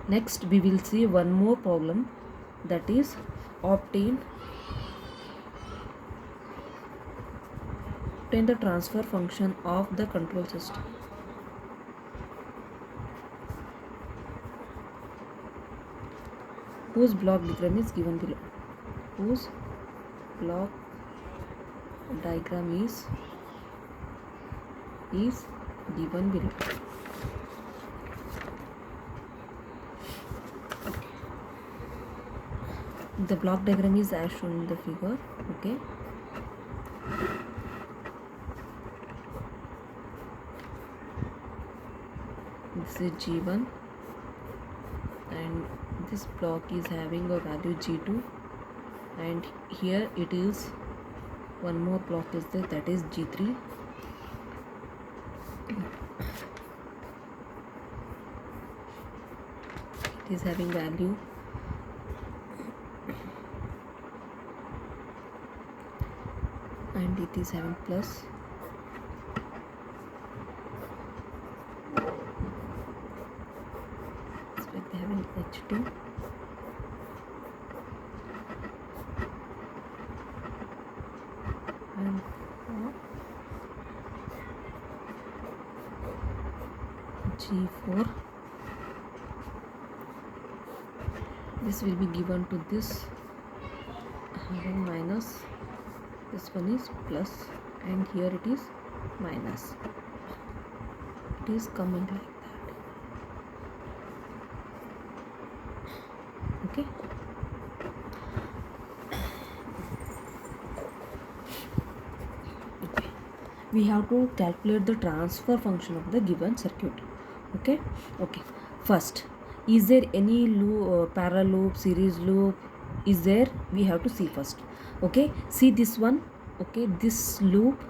Next we will see one more problem, that is obtain the transfer function of the control system. Whose block diagram is given below. Whose block diagram is given below. The block diagram is as shown in the figure. Okay. This is G1 and this block is having a value G2, and here it is one more block is there, that is G3. It is having value and it is having plus. It's like they having H2 and G4. This will be given to this having minus, this one is plus, and here it is minus. It is coming like that. Okay. We have to calculate the transfer function of the given circuit. Okay. First, is there any loop, parallel loop, series loop is there? We have to see first. Okay, see this one. Okay, this loop,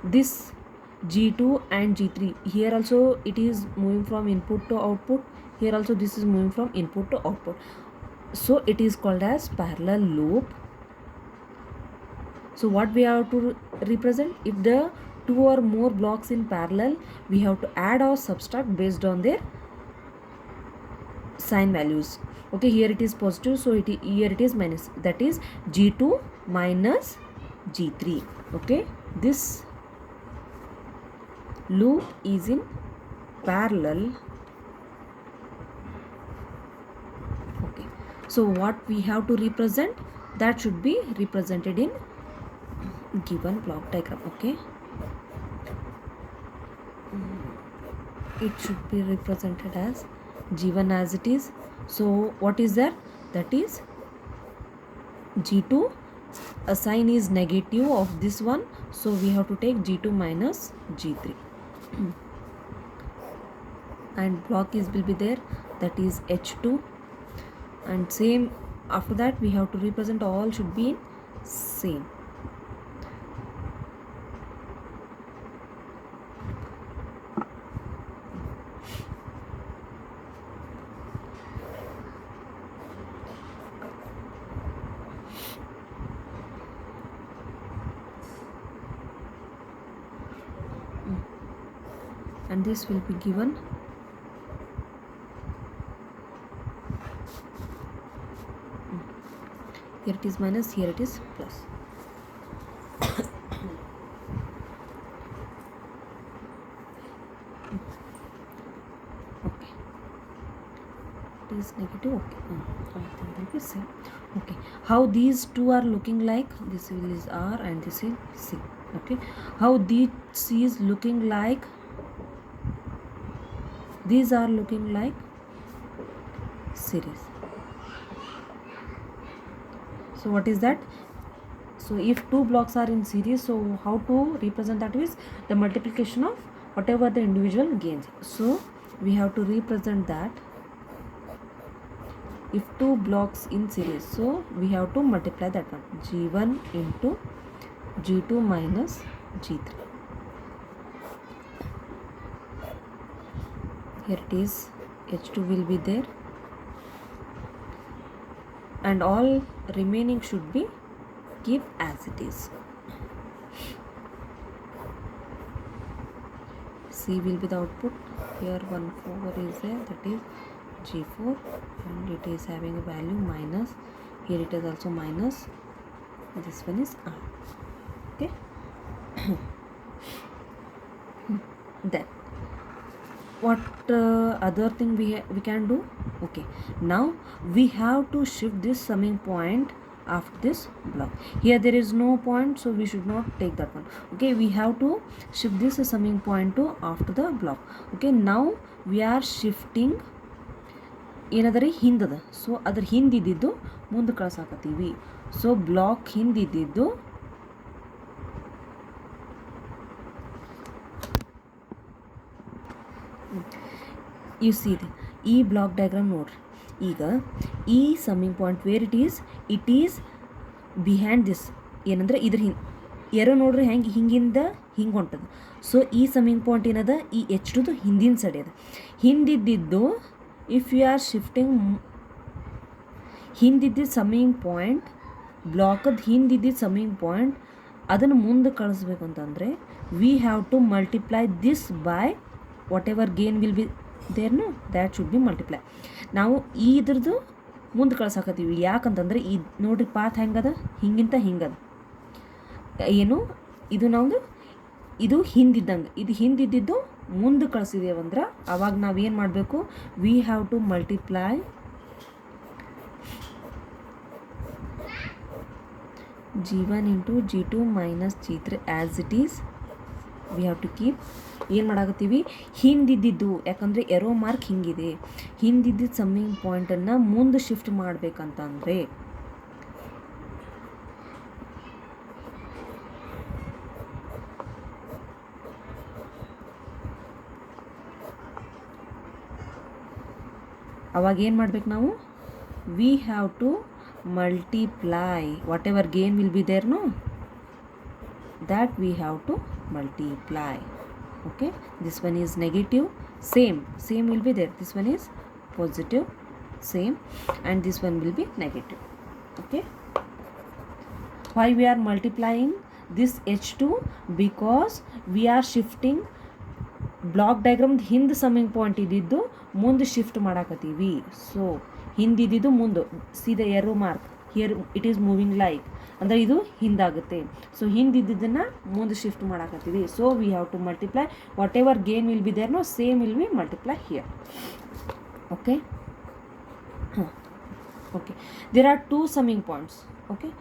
this G2 and G3, here also it is moving from input to output, here also this is moving from input to output, so it is called as parallel loop. So what we have to represent, if the two or more blocks in parallel, we have to add or subtract based on their sign values. Okay, here it is positive, so here it is minus, that is G2 minus G3. Okay, this loop is in parallel. Okay, so what we have to represent, that should be represented in given block diagram. Okay, it should be represented as G1 as it is. So what is that? That is G2, a sign is negative of this one, so we have to take G2 minus G3. And block is will be there, that is H2, and same after that we have to represent all should be in same. And this will be given here it is minus, here it is plus. Okay, it is negative. Okay, same. Okay, how these two are looking like, this is R and this is C. Okay, how these is looking like, these are looking like series. So what is that? So if two blocks are in series, so how to represent that is the multiplication of whatever the individual gains. So we have to represent that if two blocks in series, so we have to multiply that one, G1 into G2 minus G3. Here it is, H2 will be there, and all remaining should be keep as it is. C will be the output. Here 1 4 is there, that is G4, and it is having a value minus. Here it is also minus. This one is R. Okay. Then what other thing we can do? Okay, now we have to shift this summing point after this block. Here there is no point, so we should not take that one. Okay, we have to shift this summing point to after the block. Okay, now we are shifting ಏನಾದರೆ ಹಿಂದದ, so ಅದ್ರ ಹಿಂದಿದ್ದು ಮುಂದೆ ಕಳ್ಸಾಕತ್ತೀವಿ. So block ಹಿಂದಿದ್ದು you see ಈ block diagram ನೋಡ್ರಿ. ಈಗ ಈ summing point where it is behind this, ಏನಂದ್ರೆ ಇದ್ರ ಎರೋ ನೋಡ್ರಿ ಹೆಂಗೆ ಹಿಂಗಿಂದ ಹಿಂಗೆ ಹೊಂಟದ. ಸೊ ಈ ಸಮ್ಮಿಂಗ್ ಪಾಯಿಂಟ್ ಏನದ, ಈ H2 ಹಿಂದಿನ ಸೈಡ್ ಅದ. ಹಿಂದಿದ್ದು ಇಫ್ ಯು ಆರ್ ಶಿಫ್ಟಿಂಗ್ ಹಿಂದಿದ್ದ ಸಮ್ಮಿಂಗ್ ಪಾಯಿಂಟ್, ಬ್ಲಾಕದ ಹಿಂದಿದ್ದ ಸಮ್ಮಿಂಗ್ ಪಾಯಿಂಟ್ ಅದನ್ನು ಮುಂದೆ ಕಳಿಸ್ಬೇಕು ಅಂತಂದರೆ we have to multiply this by whatever gain will be ದೇರ್ನು, ದ್ಯಾಟ್ ಶುಡ್ ಬಿ ಮಲ್ಟಿಪ್ಲೈ. ನಾವು ಇದ್ರದ್ದು ಮುಂದೆ ಕಳ್ಸಾಕತ್ತೀವಿ. ಯಾಕಂತಂದರೆ ಈ ನೋಡ್ರಿ ಪಾತ್ ಹೆಂಗದ, ಹಿಂಗಿಂತ ಹಿಂಗದ. ಏನು ಇದು ನಮ್ಮದು ಇದು ಹಿಂದಿದ್ದಂಗೆ, ಇದು ಹಿಂದಿದ್ದು ಮುಂದೆ ಕಳಿಸಿದೇವಂದ್ರೆ ಅವಾಗ ನಾವೇನು ಮಾಡಬೇಕು, we have to multiply G1 into G2 minus G3 as it is. We have to keep. ಏನು ಮಾಡಾಕತ್ತೀವಿ, ಹಿಂದಿದ್ದು, ಯಾಕಂದರೆ ಎರೋ ಮಾರ್ಕ್ ಹಿಂಗಿದೆ, ಹಿಂದಿದ್ದ ಸಮ್ಮಿಂಗ್ ಪಾಯಿಂಟನ್ನು ಮುಂದೆ ಶಿಫ್ಟ್ ಮಾಡಬೇಕಂತಂದರೆ ಅವಾಗ ಏನು ಮಾಡ್ಬೇಕು ನಾವು, we have to multiply whatever gain will be there, no, that we have to multiply. Okay, this one is negative, same will be there, this one is positive, same, and this one will be negative. Okay, why we are multiplying this H2? Because we are shifting block diagram ಹಿಂದೆ summing point ಇದ್ದಿದ್ದು ಮುಂದೆ shift ಮಾಡಾಕತ್ತೀವಿ. So ಹಿಂದಿದ್ದು ಮುಂದೆ ಸೀದಾ arrow mark here it is moving like ಅಂದರೆ ಇದು ಹಿಂದಾಗುತ್ತೆ. ಸೊ ಹಿಂದಿದ್ದನ್ನು ಮುಂದೆ ಶಿಫ್ಟ್ ಮಾಡಾಕತ್ತೀವಿ. So we have to multiply whatever gain will be there, no same will be multiply here. Okay, okay, there are two summing points. Okay,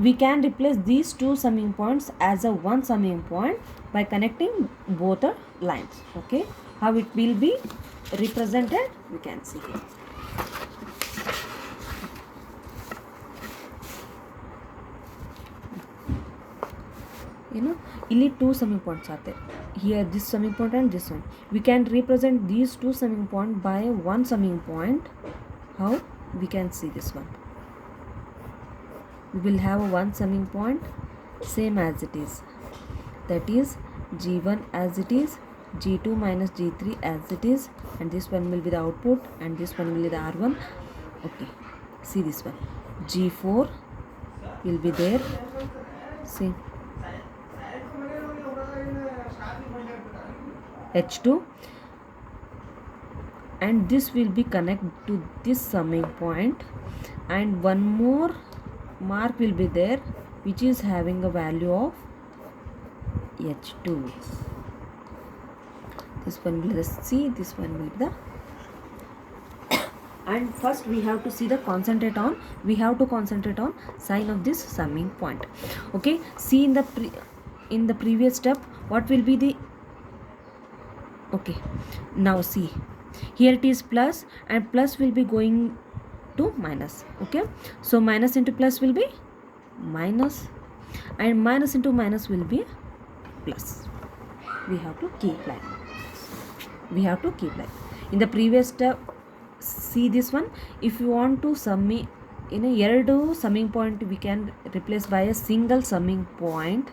we can replace these two summing points as a one summing point by connecting both the lines. Okay, how it will be represented we can see here. ಇಲ್ಲಿ two summing points are there. Here this summing point and this one. We can represent these two summing point by one summing point. How we can see this one? We will have one summing point same as it is, that is G1 as it is, G2 minus G3 as it is, and this one will be the output and this one will be the R1. Okay, see this one, G4 will be there, see H2, and this will be connected to this summing point, and one more mark will be there which is having a value of H2. This one will be the C, this one will be the and first we have to see the concentrate on, we have to concentrate on sign of this summing point. Okay, see in the previous step what will be the, okay, now see here it is plus, and plus will be going to minus. Okay, so minus into plus will be minus, and minus into minus will be plus. We have to keep like, we have to keep like in the previous step. See this one, if you want to sum in a ಎರಡು summing point we can replace by a single summing point,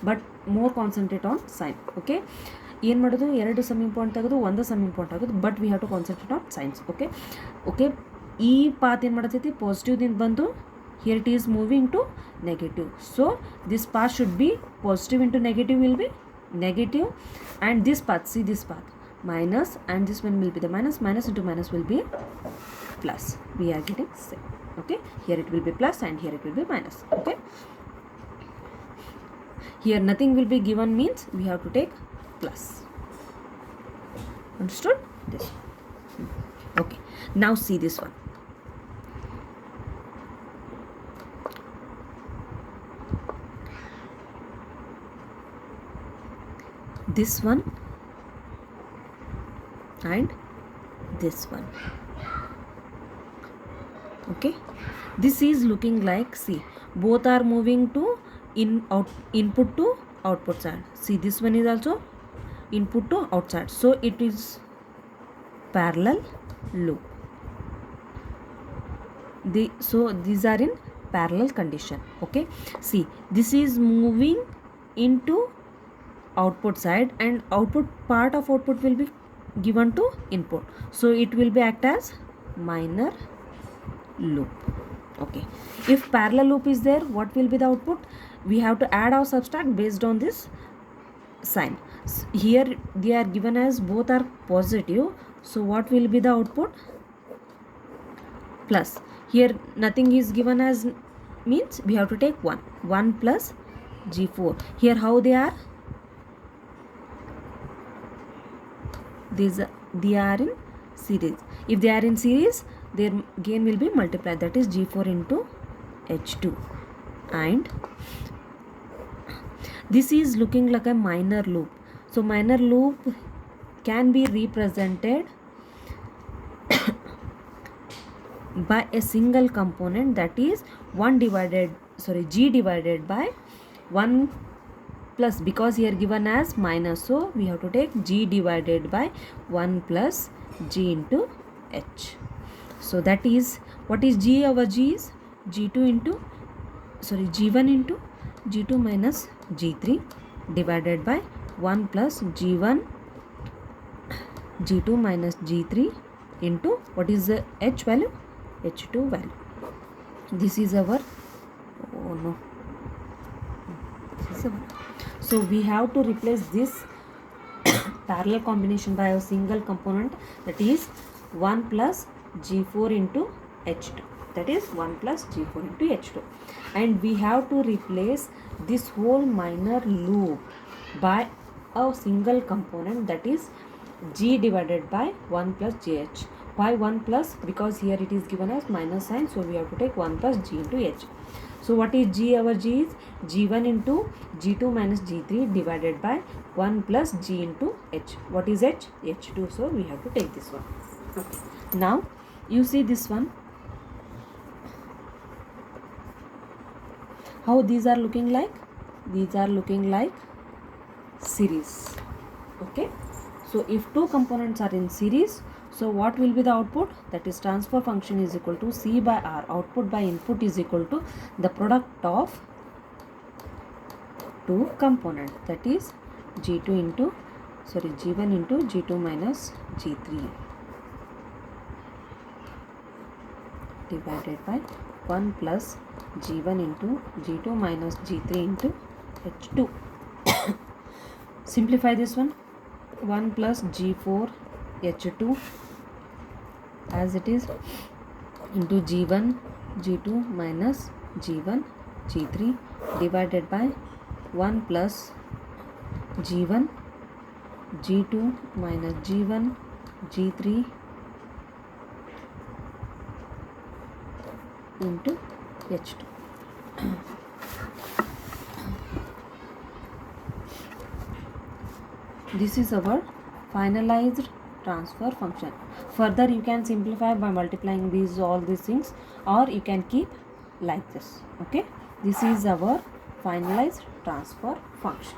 but more concentrate on sign. Okay, ಏನು ಮಾಡೋದು, ಎರಡು summing point ತೆಗೆದು ಒಂದು summing point ಆಗೋದು, but we have to concentrate on signs. Okay, ಈ path ಏನು ಮಾಡತೈತಿ, ಪಾಸಿಟಿವ್ದಿಂದ ಬಂದು here it is moving to negative, so this path should be positive into negative will be negative, and this path, see this path minus, and this one will be the minus, minus into minus will be plus. We are getting same. Okay, here it will be plus and here it will be minus. Okay, here nothing will be given means we have to take plus. Understood this? Okay, now see this one. This one and this one. Okay, this is looking like, see, both are moving to input to output side. See, this one is also input to outside, so it is parallel loop. So these are in parallel condition. Okay, see, this is moving into output side and output part of output will be given to input, so it will be act as minor loop. Okay, if parallel loop is there, what will be the output? We have to add or subtract based on this sign. Here they are given as both are positive, so what will be the output? Plus. Here nothing is given as means we have to take 1 plus G4. Here how they are? They are in series. If they are in series, their gain will be multiplied, that is G4 into H2. And this is looking like a minor loop. So minor loop can be represented by a single component, that is G divided by 1 plus, because here given as minus, so we have to take G divided by 1 plus G into H. So that is, what is G? Our G is G1 into G2 minus G3 divided by 1 plus G1 G2 minus G3 into, what is the H value? H2 value. This is our, so we have to replace this parallel combination by a single component, that is 1 plus G4 into H2, that is 1 plus G4 into H2, and we have to replace this whole minor loop by a single component, that is G divided by 1 plus GH. Why 1 plus? Because here it is given as minus sign, so we have to take 1 plus G into H. So what is G? Our G is G1 into G2 minus G3 divided by 1 plus G into H. What is H? H2, so we have to take this one. Okay. Now you see this one, how these are looking like? These are looking like series. Okay, so if two components are in series, so what will be the output? That is transfer function is equal to C by R. Output by input is equal to the product of two components, that is G1 into G2 minus G3 divided by 1 plus G1 into G2 minus G3 into H2. Simplify this one, 1 plus G4 H2 as it is into G1 G2 minus G1 G3 divided by 1 plus G1 G2 minus G1 G3 into H2. This is our finalized transfer function. Further you can simplify by multiplying all these things, or you can keep like this. Okay, this is our finalized transfer function.